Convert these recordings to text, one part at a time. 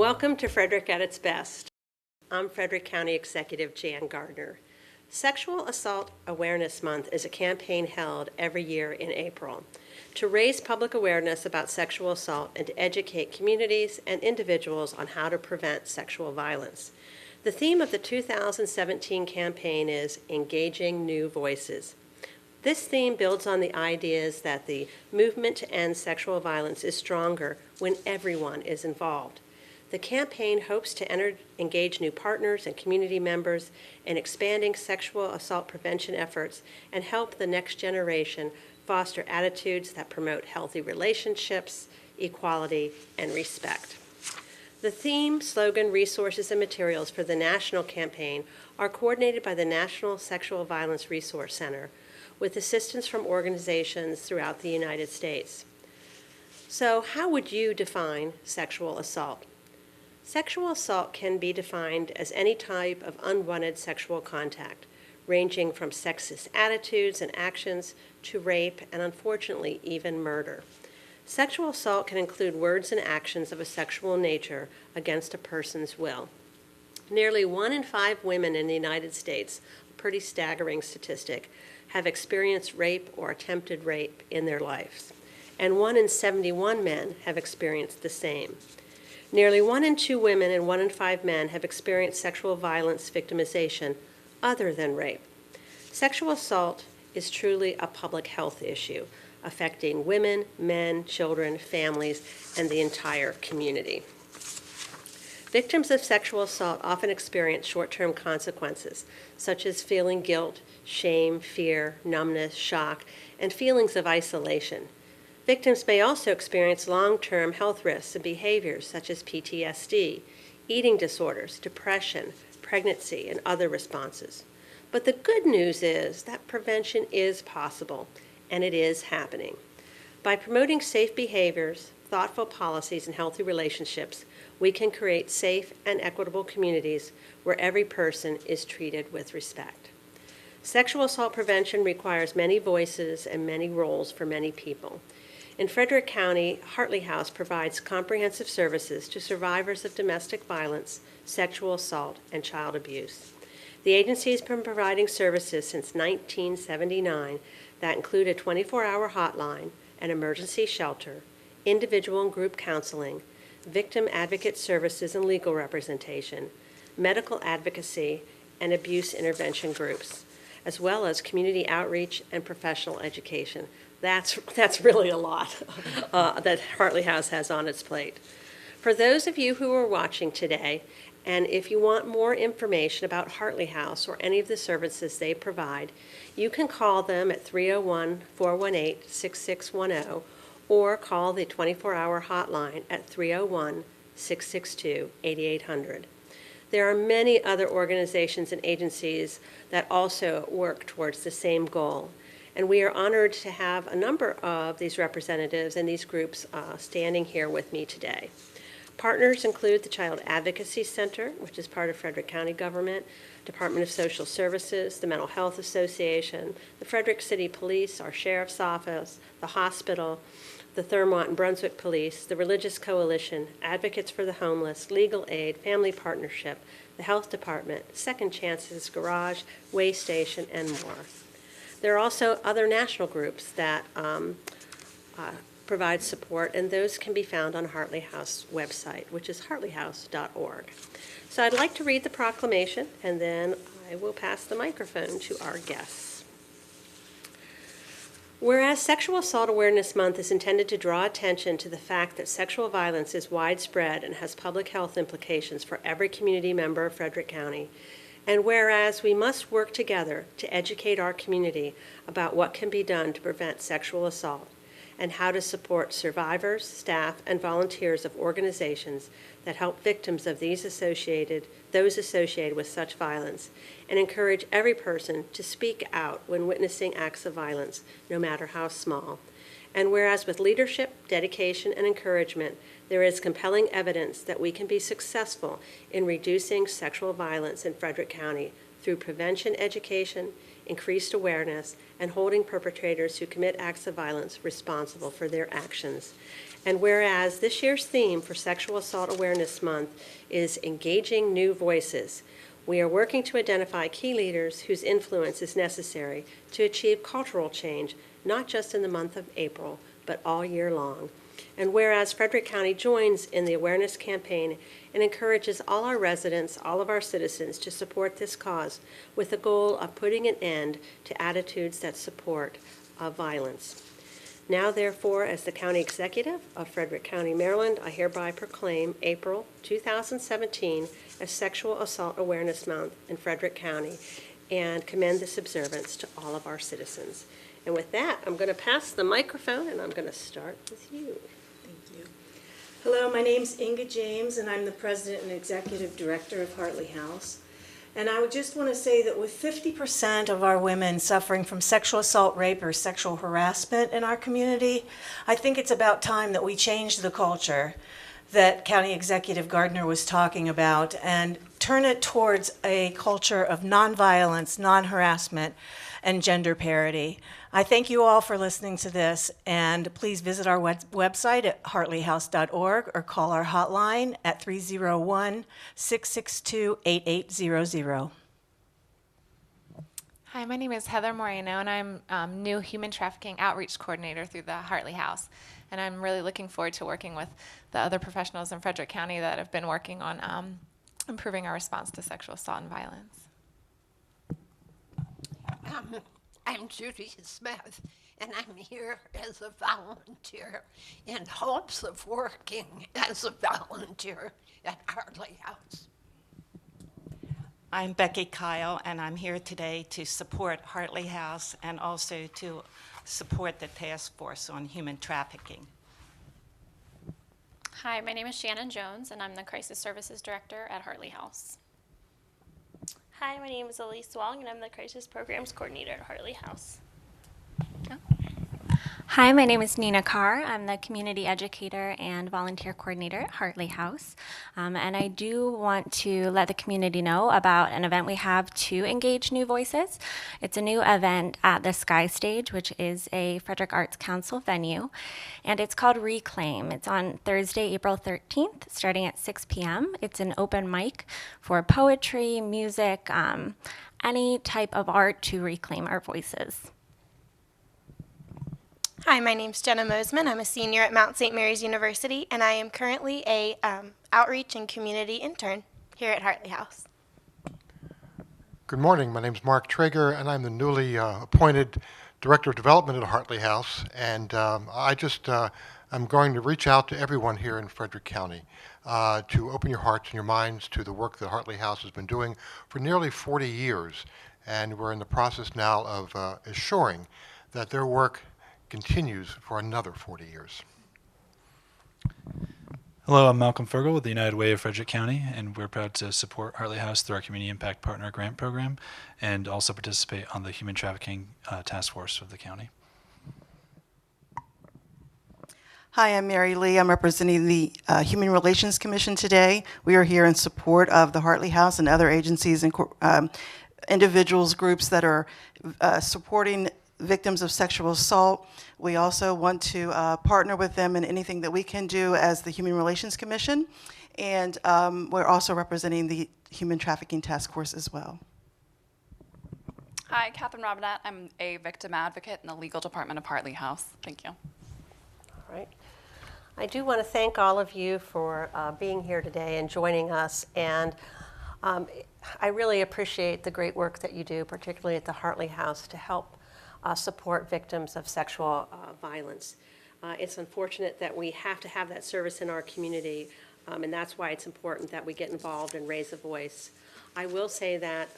Welcome to Frederick at its best. I'm Frederick County Executive Jan Gardner. Sexual Assault Awareness Month is a campaign held every year in April to raise public awareness about sexual assault and to educate communities and individuals on how to prevent sexual violence. The theme of the 2017 campaign is Engaging New Voices. This theme builds on the ideas that the movement to end sexual violence is stronger when everyone is involved. The campaign hopes to engage new partners and community members in expanding sexual assault prevention efforts and help the next generation foster attitudes that promote healthy relationships, equality, and respect. The theme, slogan, resources, and materials for the national campaign are coordinated by the National Sexual Violence Resource Center with assistance from organizations throughout the United States. So, how would you define sexual assault? Sexual assault can be defined as any type of unwanted sexual contact, ranging from sexist attitudes and actions to rape and, unfortunately, even murder. Sexual assault can include words and actions of a sexual nature against a person's will. Nearly 1 in 5 women in the United States, a pretty staggering statistic, have experienced rape or attempted rape in their lives, and 1 in 71 men have experienced the same. Nearly 1 in 2 women and 1 in 5 men have experienced sexual violence victimization other than rape. Sexual assault is truly a public health issue, affecting women, men, children, families, and the entire community. Victims of sexual assault often experience short-term consequences, such as feeling guilt, shame, fear, numbness, shock, and feelings of isolation. Victims may also experience long-term health risks and behaviors such as PTSD, eating disorders, depression, pregnancy, and other responses. But the good news is that prevention is possible, and it is happening. By promoting safe behaviors, thoughtful policies, and healthy relationships, we can create safe and equitable communities where every person is treated with respect. Sexual assault prevention requires many voices and many roles for many people. In Frederick County, Hartley House provides comprehensive services to survivors of domestic violence, sexual assault, and child abuse. The agency has been providing services since 1979 that include a 24-hour hotline, an emergency shelter, individual and group counseling, victim advocate services and legal representation, medical advocacy, and abuse intervention groups, as well as community outreach and professional education. That's really a lot that Hartley House has on its plate. For those of you who are watching today, and if you want more information about Hartley House or any of the services they provide, you can call them at 301-418-6610 or call the 24-hour hotline at 301-662-8800. There are many other organizations and agencies that also work towards the same goal, and we are honored to have a number of these representatives and these groups standing here with me today. Partners include the Child Advocacy Center, which is part of Frederick County government, Department of Social Services, the Mental Health Association, the Frederick City Police, our Sheriff's Office, the hospital, the Thurmont and Brunswick Police, the Religious Coalition, Advocates for the Homeless, Legal Aid, Family Partnership, the Health Department, Second Chances Garage, Way Station, and more. There are also other national groups that provide support, and those can be found on Hartley House website, which is hartleyhouse.org. So I'd like to read the proclamation, and then I will pass the microphone to our guests. Whereas Sexual Assault Awareness Month is intended to draw attention to the fact that sexual violence is widespread and has public health implications for every community member of Frederick County, and whereas we must work together to educate our community about what can be done to prevent sexual assault and how to support survivors, staff, and volunteers of organizations that help victims of those associated with such violence, and encourage every person to speak out when witnessing acts of violence, no matter how small. And whereas with leadership, dedication, and encouragement, there is compelling evidence that we can be successful in reducing sexual violence in Frederick County through prevention education, increased awareness, and holding perpetrators who commit acts of violence responsible for their actions. And whereas this year's theme for Sexual Assault Awareness Month is Engaging New Voices, we are working to identify key leaders whose influence is necessary to achieve cultural change, not just in the month of April, but all year long. And whereas Frederick County joins in the awareness campaign and encourages all our residents, all of our citizens to support this cause with the goal of putting an end to attitudes that support violence. Now, therefore, as the County Executive of Frederick County, Maryland, I hereby proclaim April 2017 as Sexual Assault Awareness Month in Frederick County and commend this observance to all of our citizens. And with that, I'm going to pass the microphone, and I'm going to start with you. Thank you. Hello, my name's Inga James, and I'm the President and Executive Director of Hartley House. And I would just want to say that with 50% of our women suffering from sexual assault, rape, or sexual harassment in our community, I think it's about time that we change the culture that County Executive Gardner was talking about and turn it towards a culture of nonviolence, non-harassment, and gender parity. I thank you all for listening to this, and please visit our website at hartleyhouse.org or call our hotline at 301-662-8800. Hi, my name is Heather Moreno, and I'm new Human Trafficking Outreach Coordinator through the Hartley House. And I'm really looking forward to working with the other professionals in Frederick County that have been working on improving our response to sexual assault and violence. I'm Judy Smith, and I'm here as a volunteer in hopes of working as a volunteer at Hartley House. I'm Becky Kyle, and I'm here today to support Hartley House and also to support the Task Force on Human Trafficking. Hi, my name is Shannon Jones, and I'm the Crisis Services Director at Hartley House. Hi, my name is Elise Wong, and I'm the Crisis Programs Coordinator at Hartley House. Hi, my name is Nina Carr. I'm the Community Educator and Volunteer Coordinator at Hartley House. And I do want to let the community know about an event we have to engage new voices. It's a new event at the Sky Stage, which is a Frederick Arts Council venue. And it's called Reclaim. It's on Thursday, April 13th, starting at 6 p.m. It's an open mic for poetry, music, any type of art to reclaim our voices. Hi, my name's Jenna Mosman. I'm a senior at Mount St. Mary's University, and I am currently a outreach and community intern here at Hartley House. Good morning. My name is Mark Traeger, and I'm the newly appointed Director of Development at Hartley House. And I'm going to reach out to everyone here in Frederick County to open your hearts and your minds to the work that Hartley House has been doing for nearly 40 years. And we're in the process now of assuring that their work continues for another 40 years. Hello, I'm Malcolm Fergal with the United Way of Frederick County, and we're proud to support Hartley House through our Community Impact Partner Grant Program and also participate on the Human Trafficking Task Force of the county. Hi, I'm Mary Lee. I'm representing the Human Relations Commission today. We are here in support of the Hartley House and other agencies and individuals, groups that are supporting victims of sexual assault. We also want to partner with them in anything that we can do as the Human Relations Commission. And we're also representing the Human Trafficking Task Force as well. Hi, Catherine Robinette. I'm a victim advocate in the legal department of Hartley House. Thank you. All right. I do want to thank all of you for being here today and joining us. And I really appreciate the great work that you do, particularly at the Hartley House, to help support victims of sexual violence. It's unfortunate that we have to have that service in our community, and that's why it's important that we get involved and raise a voice. I will say that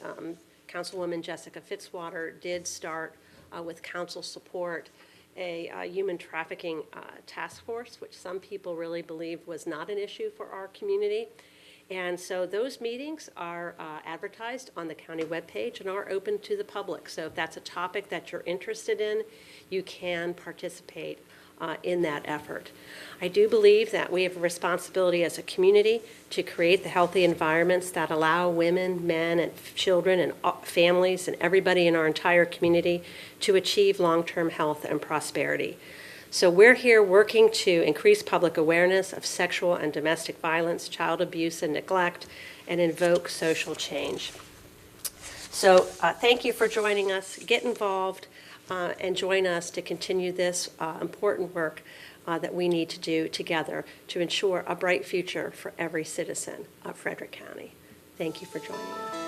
Councilwoman Jessica Fitzwater did start with council support a human trafficking task force, which some people really believed was not an issue for our community. And so those meetings are advertised on the county webpage and are open to the public. So if that's a topic that you're interested in, you can participate in that effort. I do believe that we have a responsibility as a community to create the healthy environments that allow women, men, and children and families and everybody in our entire community to achieve long-term health and prosperity. So we're here working to increase public awareness of sexual and domestic violence, child abuse and neglect, and invoke social change. So thank you for joining us. Get involved and join us to continue this important work that we need to do together to ensure a bright future for every citizen of Frederick County. Thank you for joining us.